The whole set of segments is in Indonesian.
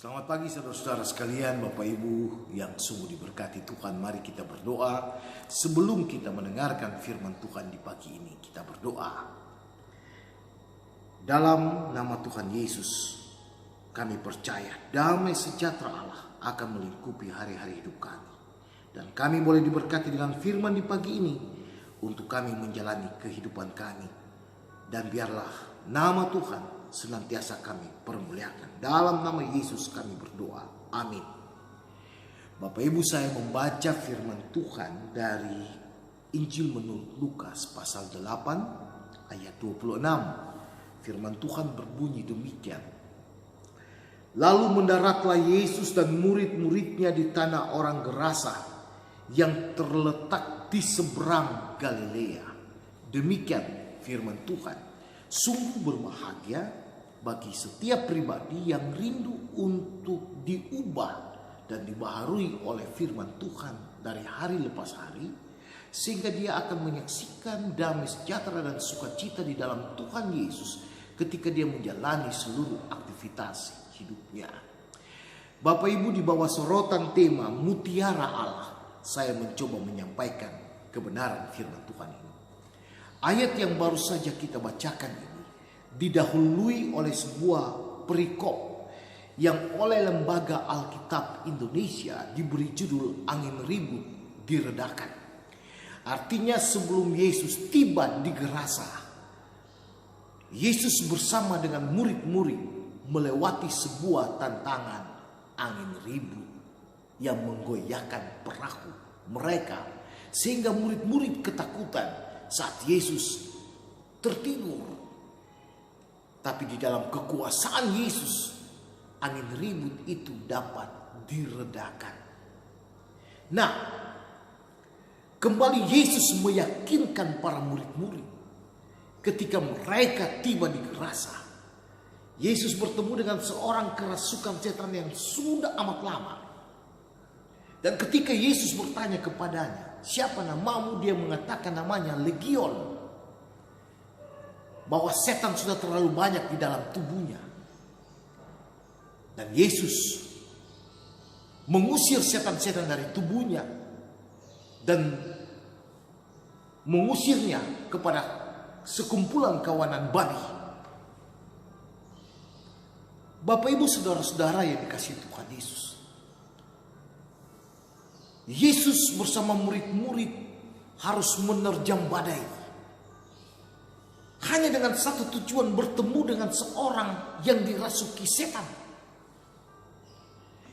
Selamat pagi saudara-saudara sekalian, Bapak Ibu yang sungguh diberkati Tuhan. Mari kita berdoa sebelum kita mendengarkan firman Tuhan di pagi ini. Kita berdoa. Dalam nama Tuhan Yesus, kami percaya damai sejahtera Allah akan melingkupi hari-hari hidup kami. Dan kami boleh diberkati dengan firman di pagi ini untuk kami menjalani kehidupan kami. Dan biarlah nama Tuhan senantiasa kami permuliakan. Dalam nama Yesus kami berdoa. Amin. Bapak Ibu, saya membaca firman Tuhan dari Injil menurut Lukas pasal 8 ayat 26. Firman Tuhan berbunyi demikian. Lalu mendaratlah Yesus dan murid-muridnya di tanah orang Gerasa yang terletak di seberang Galilea. Demikian firman Tuhan. Sungguh berbahagia bagi setiap pribadi yang rindu untuk diubah dan dibaharui oleh firman Tuhan dari hari lepas hari, sehingga dia akan menyaksikan damai sejahtera dan sukacita di dalam Tuhan Yesus ketika dia menjalani seluruh aktivitas hidupnya. Bapak Ibu, di bawah sorotan tema Mutiara Allah, saya mencoba menyampaikan kebenaran firman Tuhan ini. Ayat yang baru saja kita bacakan ini didahului oleh sebuah perikop yang oleh Lembaga Alkitab Indonesia diberi judul Angin Ribut Diredakan. Artinya sebelum Yesus tiba di Gerasa, Yesus bersama dengan murid-murid melewati sebuah tantangan angin ribut yang menggoyahkan perahu mereka, sehingga murid-murid ketakutan saat Yesus tertidur. Tapi di dalam kekuasaan Yesus, angin ribut itu dapat diredakan. Nah, kembali Yesus meyakinkan para murid-murid ketika mereka tiba di Gerasa. Yesus bertemu dengan seorang kerasukan setan yang sudah amat lama. Dan ketika Yesus bertanya kepadanya, siapa namamu? Dia mengatakan namanya Legion. Bahwa setan sudah terlalu banyak di dalam tubuhnya. Dan Yesus mengusir setan-setan dari tubuhnya. Dan mengusirnya kepada sekumpulan kawanan babi. Bapak Ibu saudara-saudara yang dikasihi Tuhan Yesus. Yesus bersama murid-murid harus menerjang badai. Hanya dengan satu tujuan, bertemu dengan seorang yang dirasuki setan.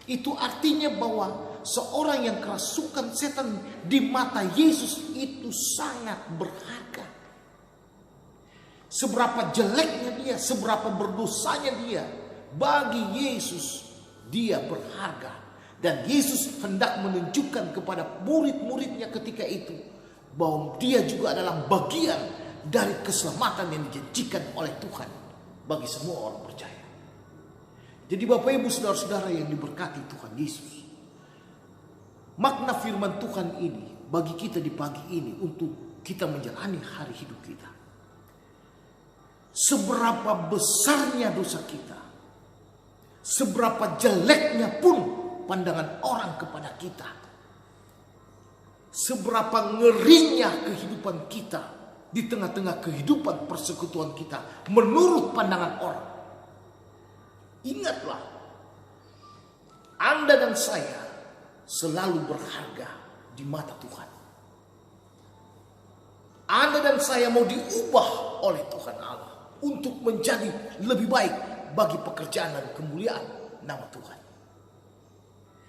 Itu artinya bahwa seorang yang kerasukan setan di mata Yesus itu sangat berharga. Seberapa jeleknya dia, seberapa berdosanya dia, bagi Yesus dia berharga. Dan Yesus hendak menunjukkan kepada murid-muridnya ketika itu bahwa dia juga adalah bagian dari keselamatan yang dijanjikan oleh Tuhan bagi semua orang percaya. Jadi Bapak Ibu saudara-saudara yang diberkati Tuhan Yesus, makna firman Tuhan ini bagi kita di pagi ini untuk kita menjalani hari hidup kita. Seberapa besarnya dosa kita, seberapa jeleknya pun pandangan orang kepada kita, seberapa ngerinya kehidupan kita di tengah-tengah kehidupan persekutuan kita menurut pandangan orang. Ingatlah, Anda dan saya selalu berharga di mata Tuhan. Anda dan saya mau diubah oleh Tuhan Allah untuk menjadi lebih baik bagi pekerjaan dan kemuliaan nama Tuhan.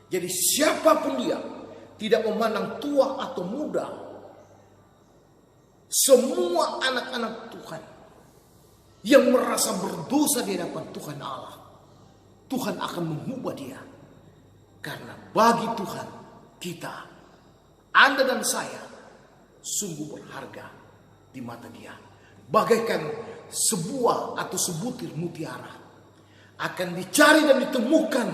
Jadi siapapun dia, tidak memandang tua atau muda, semua anak-anak Tuhan yang merasa berdosa di hadapan Tuhan Allah, Tuhan akan mengubah dia. Karena bagi Tuhan kita, Anda dan saya, sungguh berharga di mata dia. Bagaikan sebuah atau sebutir mutiara akan dicari dan ditemukan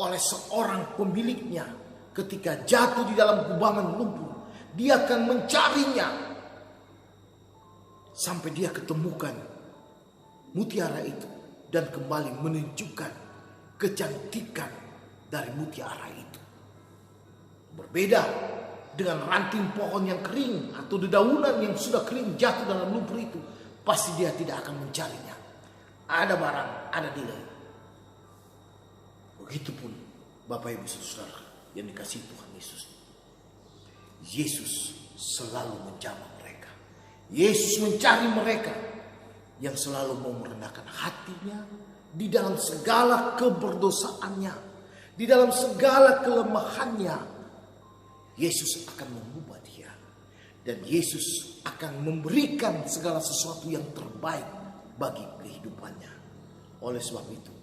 oleh seorang pemiliknya ketika jatuh di dalam kubangan lumpur. Dia akan mencarinya sampai dia ketemukan mutiara itu dan kembali menunjukkan kecantikan dari mutiara itu. Berbeda dengan ranting pohon yang kering atau dedaunan yang sudah kering jatuh dalam lumpur itu, pasti dia tidak akan mencarinya. Ada barang, ada nilai. Begitupun Bapak Ibu Saudara yang dikasihi Tuhan Yesus. Yesus selalu menjamah mereka. Yesus mencari mereka yang selalu mau merendahkan hatinya di dalam segala keberdosaannya, di dalam segala kelemahannya. Yesus akan mengubah dia, dan Yesus akan memberikan segala sesuatu yang terbaik bagi kehidupannya. Oleh sebab itu,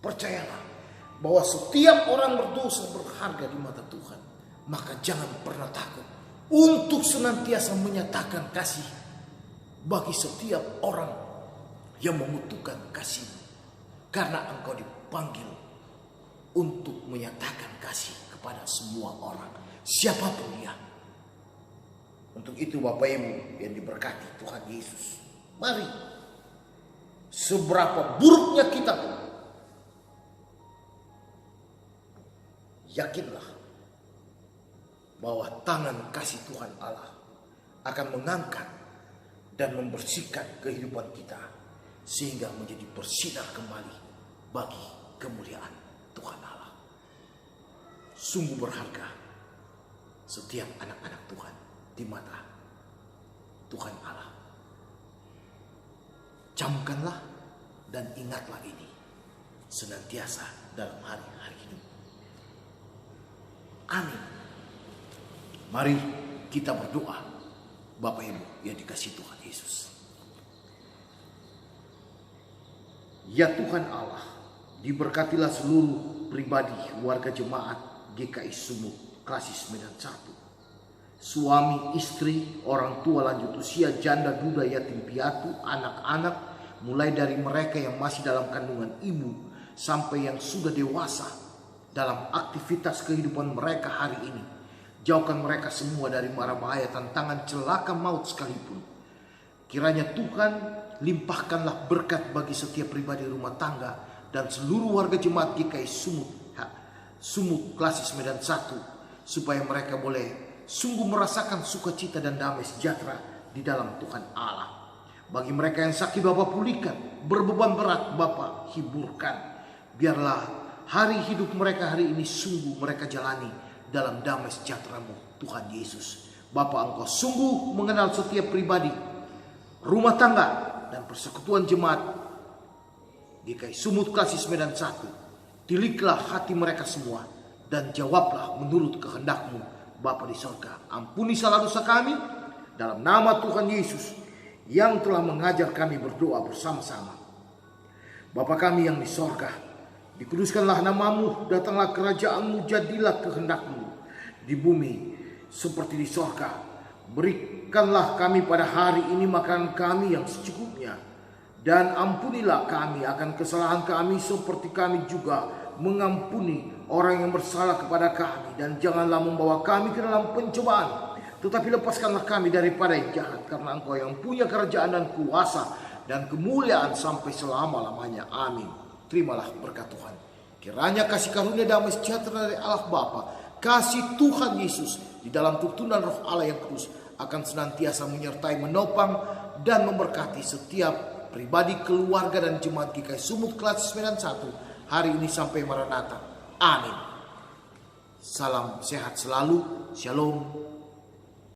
percayalah bahwa setiap orang berdosa berharga di mata Tuhan. Maka jangan pernah takut untuk senantiasa menyatakan kasih bagi setiap orang yang membutuhkan kasih, karena engkau dipanggil untuk menyatakan kasih kepada semua orang, siapapun dia. Untuk itu Bapak Ibu yang diberkati Tuhan Yesus, mari, seberapa buruknya kita pun, yakinlah bahwa tangan kasih Tuhan Allah akan mengangkat dan membersihkan kehidupan kita, sehingga menjadi bersinar kembali bagi kemuliaan Tuhan Allah. Sungguh berharga setiap anak-anak Tuhan di mata Tuhan Allah. Camkanlah dan ingatlah ini senantiasa dalam hari-hari hidup. Amin. Mari kita berdoa, Bapak Ibu yang dikasihi Tuhan Yesus. Ya Tuhan Allah, diberkatilah seluruh pribadi warga jemaat GKI Sumut Klasis Medan 1. Suami, istri, orang tua lanjut usia, janda, duda, yatim piatu, anak-anak, mulai dari mereka yang masih dalam kandungan ibu sampai yang sudah dewasa dalam aktivitas kehidupan mereka hari ini. Jauhkan mereka semua dari mara bahaya, tantangan, celaka, maut sekalipun. Kiranya Tuhan limpahkanlah berkat bagi setiap pribadi rumah tangga dan seluruh warga jemaat GKI Sumut Klasis Medan 1, supaya mereka boleh sungguh merasakan sukacita dan damai sejahtera di dalam Tuhan Allah. Bagi mereka yang sakit, Bapa pulihkan, berbeban berat, Bapa hiburkan. Biarlah hari hidup mereka hari ini sungguh mereka jalani dalam damai sejahtera-Mu, Tuhan Yesus. Bapa, Engkau sungguh mengenal setiap pribadi, rumah tangga, dan persekutuan jemaat GKI Sumut Klasis Medan 1. Tiliklah hati mereka semua dan jawablah menurut kehendak-Mu, Bapa di surga. Ampuni salah dosa kami dalam nama Tuhan Yesus yang telah mengajar kami berdoa bersama-sama. Bapa kami yang di surga, dikuduskanlah nama-Mu, datanglah kerajaan-Mu, jadilah kehendak-Mu di bumi seperti di surga. Berikanlah kami pada hari ini makanan kami yang secukupnya, dan ampunilah kami akan kesalahan kami seperti kami juga mengampuni orang yang bersalah kepada kami, dan janganlah membawa kami ke dalam pencobaan, tetapi lepaskanlah kami daripada yang jahat, karena Engkau yang punya kerajaan dan kuasa dan kemuliaan sampai selama-lamanya. Amin. Terimalah berkat Tuhan. Kiranya kasih karunia damai sejahtera dari Allah Bapa, kasih Tuhan Yesus di dalam tuntunan Roh Allah yang kudus akan senantiasa menyertai, menopang, dan memberkati setiap pribadi, keluarga, dan jemaat GKI Sumut Klasis Medan 1 hari ini sampai Maranatha. Amin. Salam sehat selalu. Shalom.